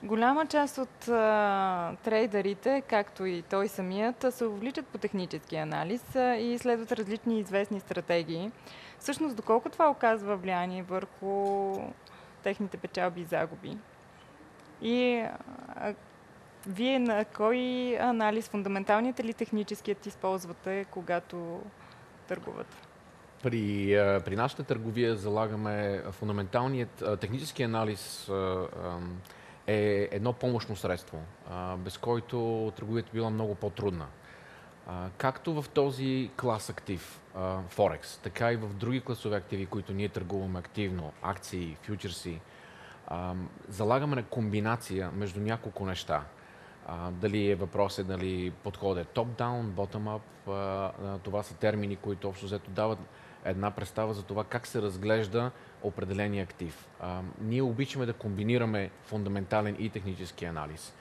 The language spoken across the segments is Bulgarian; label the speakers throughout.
Speaker 1: Голяма част от трейдерите, както и той самият, се увличат по технически анализ и следват различни известни стратегии. Всъщност, доколко това оказва влияние върху техните печалби и загуби? И вие на кой анализ, фундаменталният или техническият, използвате, когато търгувате?
Speaker 2: При нашата търговия залагаме фундаменталният технически анализ е едно помощно средство, без който търговията била много по-трудна. Както в този клас актив, Форекс, така и в други класове активи, които ние търгуваме активно, акции, фьючерси, залагаме на комбинация между няколко неща. Дали въпросът дали подходът е топ-даун, bottom-up, това са термини, които общо взето дават една представа за това как се разглежда определения актив. Ние обичаме да комбинираме фундаментален и технически анализ,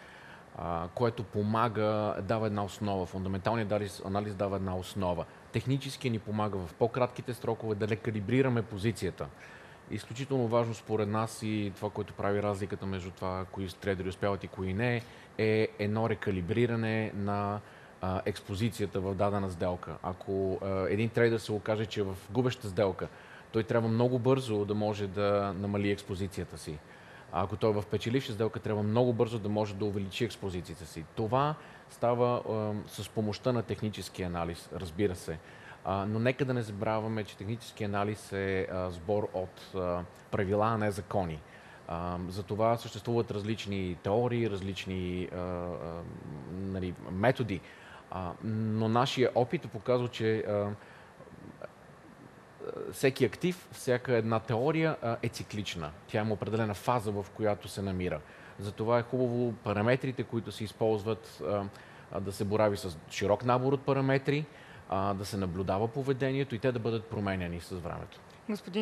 Speaker 2: което помага, дава една основа. Фундаменталният анализ дава една основа. Технически ни помага в по-кратките срокове да рекалибрираме позицията. Изключително важно според нас и това, което прави разликата между това, кои трейдери успяват и кои не, е едно рекалибриране на експозицията в дадена сделка. Ако един трейдер се окаже, че е в губеща сделка, той трябва много бързо да може да намали експозицията си. Ако той е в печеливша сделка, трябва много бързо да може да увеличи експозицията си. Това става с помощта на технически анализ, разбира се. Но нека да не забравяме, че технически анализ е сбор от правила, а не закони. За това съществуват различни теории, различни методи, но нашия опит показва, че всеки актив, всяка една теория е циклична. Тя има определена фаза, в която се намира. Затова е хубаво параметрите, които се използват, да се борави с широк набор от параметри, да се наблюдава поведението и те да бъдат променяни с времето.
Speaker 1: Господин